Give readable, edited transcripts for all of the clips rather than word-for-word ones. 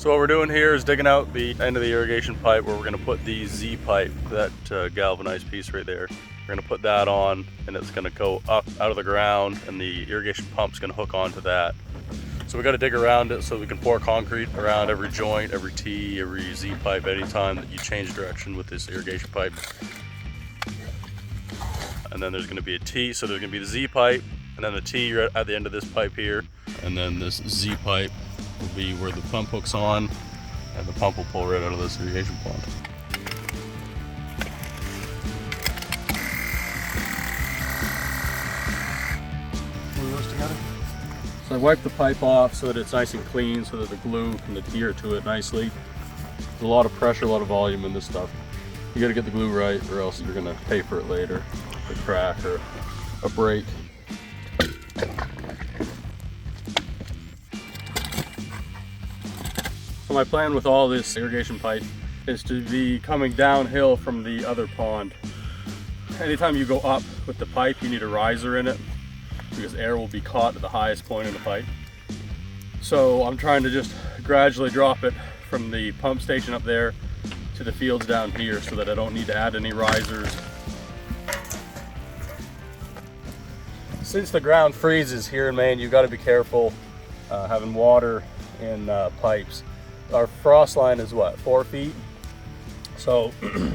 So what we're doing here is digging out the end of the irrigation pipe where we're going to put the Z pipe, that galvanized piece right there. We're going to put that on, and it's going to go up out of the ground, and the irrigation pump's going to hook onto that. So we got to dig around it so we can pour concrete around every joint, every T, every Z pipe anytime that you change direction with this irrigation pipe. And then there's going to be a T, so there's going to be the Z pipe, and then the T right at the end of this pipe here, and then this Z pipe will be where the pump hooks on, and the pump will pull right out of this irrigation pond. Glue those together. So I wipe the pipe off so that it's nice and clean, so that the glue can adhere to it nicely. There's a lot of pressure, a lot of volume in this stuff. You got to get the glue right, or else you're going to pay for it later. A crack or a break. So my plan with all this irrigation pipe is to be coming downhill from the other pond. Anytime you go up with the pipe, you need a riser in it because air will be caught at the highest point in the pipe. So I'm trying to just gradually drop it from the pump station up there to the fields down here so that I don't need to add any risers. Since the ground freezes here in Maine, you've got to be careful having water in pipes. Our frost line is what, 4 feet? So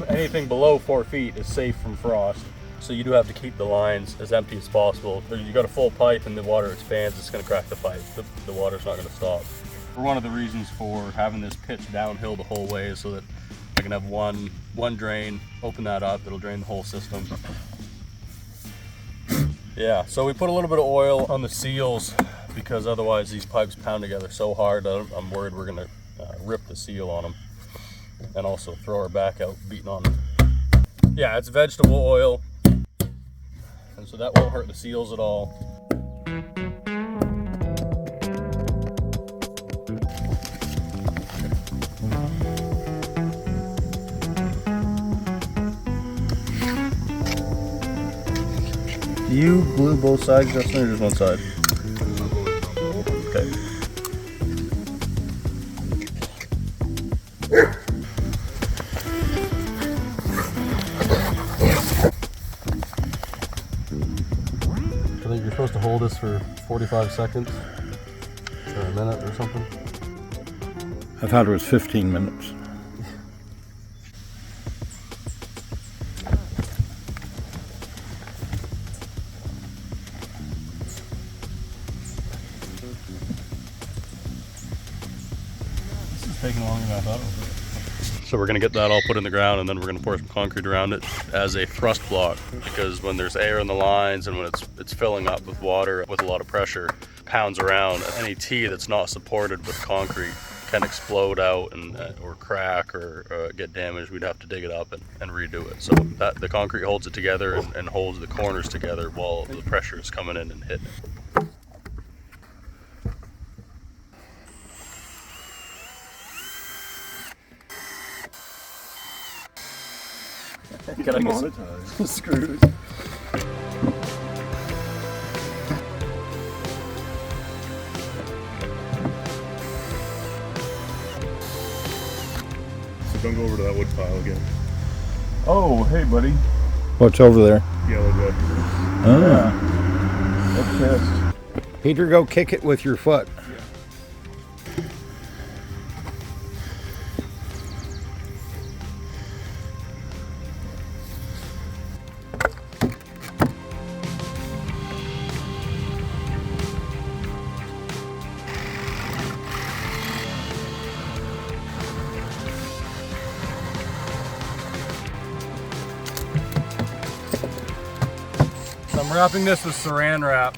anything below 4 feet is safe from frost. So you do have to keep the lines as empty as possible. If you got a full pipe and the water expands, it's going to crack the pipe. The water's not going to stop. One of the reasons for having this pitch downhill the whole way is so that I can have one drain, open that up, it'll drain the whole system. Yeah, so we put a little bit of oil on the seals because otherwise these pipes pound together so hard I'm worried we're going to rip the seal on them and also throw our back out beating on them. Yeah, it's vegetable oil, and so that won't hurt the seals at all. Do you glue both sides, Justin, or just one side? Okay. I think you're supposed to hold this for 45 seconds or a minute or something. I thought it was 15 minutes. Taking longer than I thought it would. So we're going to get that all put in the ground, and then we're going to pour some concrete around it as a thrust block, because when there's air in the lines and when it's filling up with water with a lot of pressure, pounds around, any T that's not supported with concrete can explode out and or crack or get damaged. We'd have to dig it up and redo it. So that the concrete holds it together and holds the corners together while the pressure is coming in and hitting it. Gotta monetize screws. So don't go over to that wood pile again. Oh, hey buddy. What's over there? Yellow wood. Oh. Yeah. That's pissed. Peter, go kick it with your foot. I'm wrapping this with saran wrap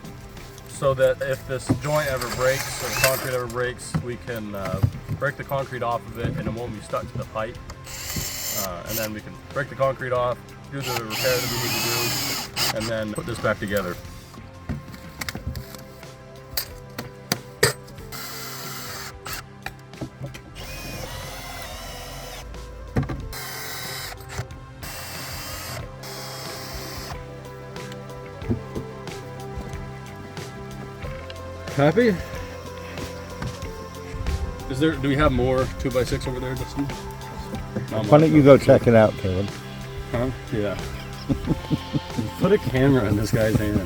so that if this joint ever breaks or the concrete ever breaks, we can break the concrete off of it and it won't be stuck to the pipe. And then we can break the concrete off, do the repair that we need to do, and then put this back together. Happy? Do we have more 2x6 over there, Justin? Why don't you go check it out, Caleb? Huh? Yeah. Put a camera in this guy's hand.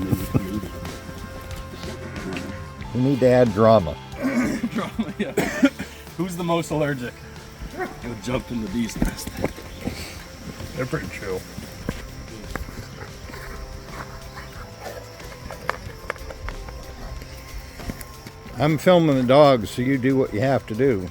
We need to add drama. Drama, yeah. Who's the most allergic? Who jumped in the bee's nest? They're pretty chill. I'm filming the dogs, so you do what you have to do.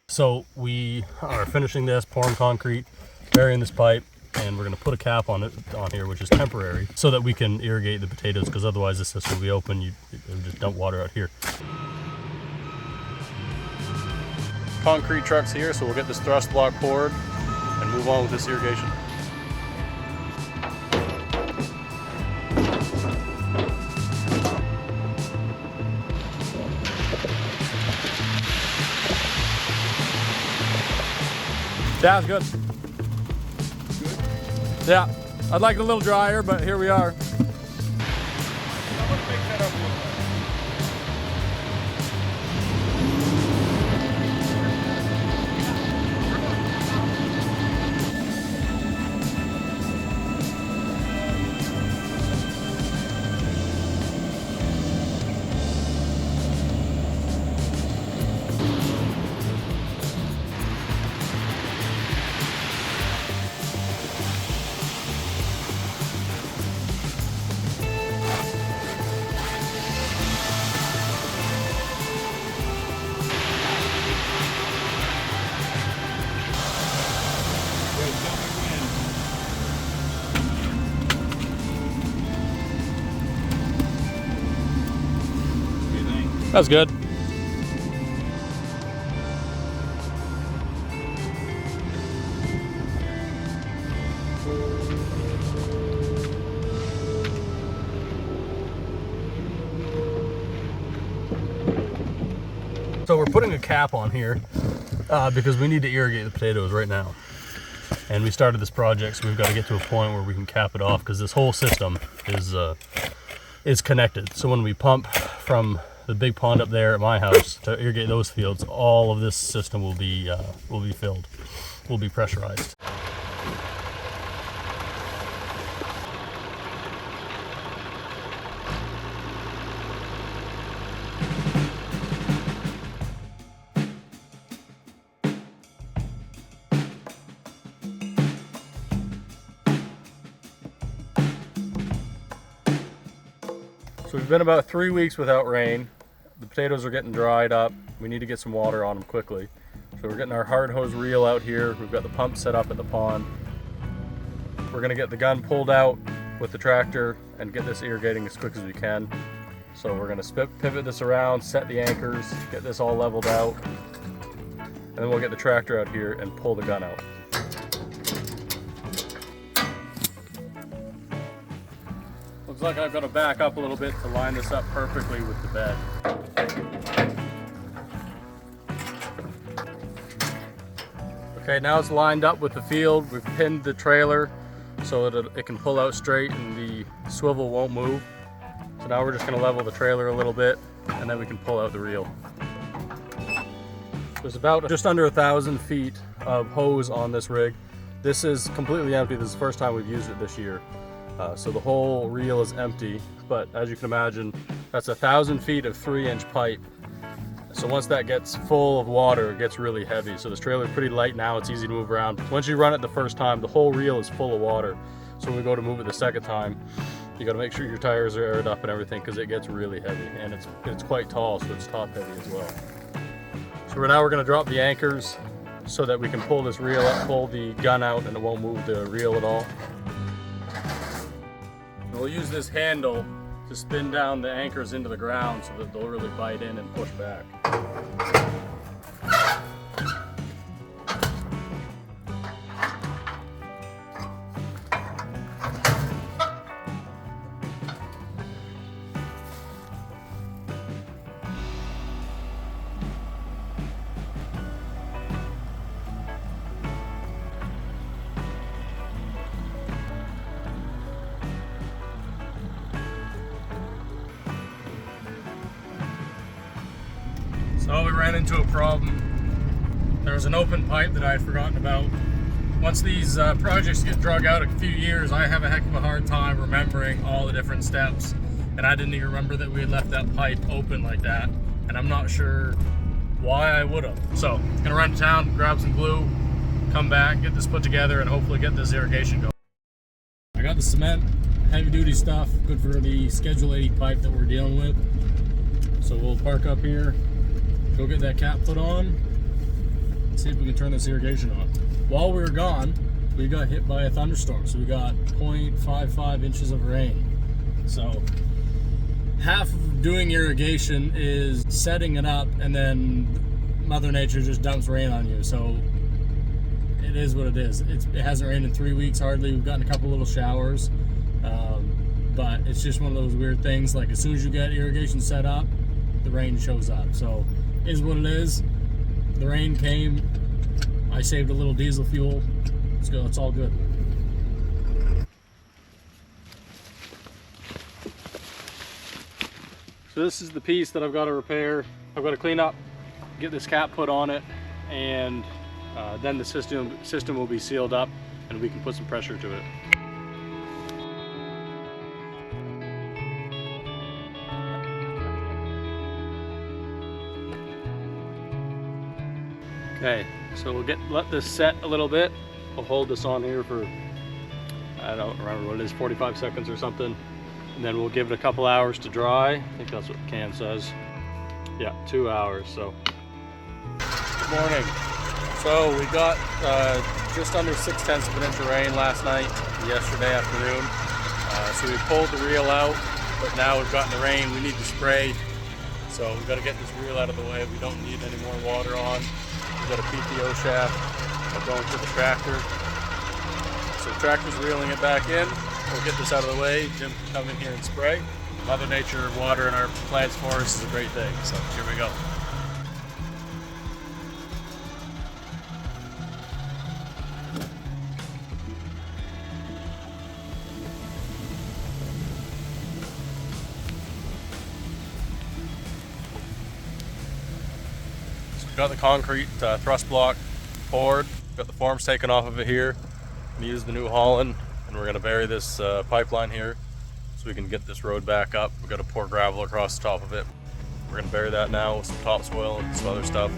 So we are finishing this, pouring concrete, burying this pipe, and we're going to put a cap on it on here, which is temporary, so that we can irrigate the potatoes, because otherwise this system will be open. You just dump water out here. Concrete truck's here, so we'll get this thrust block poured and move on with this irrigation. Yeah, it's good. Good? Yeah, I'd like it a little drier, but here we are. That's good. So we're putting a cap on here because we need to irrigate the potatoes right now. And we started this project, so we've got to get to a point where we can cap it off, because this whole system is connected. So when we pump from the big pond up there at my house to irrigate those fields, all of this system will be filled, will be pressurized. So we've been about 3 weeks without rain. The potatoes are getting dried up. We need to get some water on them quickly. So we're getting our hard hose reel out here. We've got the pump set up at the pond. We're gonna get the gun pulled out with the tractor and get this irrigating as quick as we can. So we're gonna pivot this around, set the anchors, get this all leveled out, and then we'll get the tractor out here and pull the gun out. Looks like I've got to back up a little bit to line this up perfectly with the bed. Okay, now it's lined up with the field. We've pinned the trailer so that it can pull out straight and the swivel won't move. So now we're just going to level the trailer a little bit, and then we can pull out the reel. There's about just under 1,000 feet of hose on this rig. This is completely empty. This is the first time we've used it this year. So the whole reel is empty, but as you can imagine, that's 1,000 feet of 3-inch pipe. So once that gets full of water, it gets really heavy. So this trailer is pretty light now, it's easy to move around. Once you run it the first time, the whole reel is full of water. So when we go to move it the second time, you gotta make sure your tires are aired up and everything, because it gets really heavy. And it's quite tall, so it's top heavy as well. So now we're gonna drop the anchors so that we can pull this reel up, pull the gun out, and it won't move the reel at all. We'll use this handle to spin down the anchors into the ground so that they'll really bite in and push back. So we ran into a problem. There was an open pipe that I had forgotten about. Once these projects get drug out a few years, I have a heck of a hard time remembering all the different steps. And I didn't even remember that we had left that pipe open like that. And I'm not sure why I would have. So I'm gonna run to town, grab some glue, come back, get this put together, and hopefully get this irrigation going. I got the cement, heavy duty stuff, good for the Schedule 80 pipe that we're dealing with. So we'll park up here, go get that cap put on, and see if we can turn this irrigation on. While we were gone, we got hit by a thunderstorm, so we got 0.55 inches of rain. So half of doing irrigation is setting it up, and then Mother Nature just dumps rain on you. So it is what it is. It hasn't rained in 3 weeks hardly. We've gotten a couple little showers, but it's just one of those weird things. Like as soon as you get irrigation set up, the rain shows up. So it is what it is. The rain came. I saved a little diesel fuel. Let's go. It's all good. So this is the piece that I've got to repair. I've got to clean up, get this cap put on it, and then the system will be sealed up and we can put some pressure to it. Okay, so we'll let this set a little bit. We'll hold this on here for, I don't remember what it is, 45 seconds or something. And then we'll give it a couple hours to dry. I think that's what the can says. Yeah, 2 hours, so. Good morning. So we got just under 6/10 of an inch of rain last night, yesterday afternoon. So we pulled the reel out, but now we've gotten the rain. We need to spray. So we've got to get this reel out of the way. We don't need any more water on. We've got a PTO shaft going to the tractor. So the tractor's reeling it back in. We'll get this out of the way. Jim can come in here and spray. Mother Nature watering our plants for us is a great thing. So here we go. So we've got the concrete thrust block poured. Got the forms taken off of it here. We use the New Holland. And we're going to bury this pipeline here so we can get this road back up. We've got to pour gravel across the top of it. We're going to bury that now with some topsoil and some other stuff.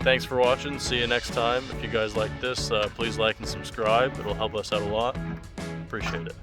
Thanks for watching. See you next time. If you guys like this, please like and subscribe. It'll help us out a lot. Appreciate it.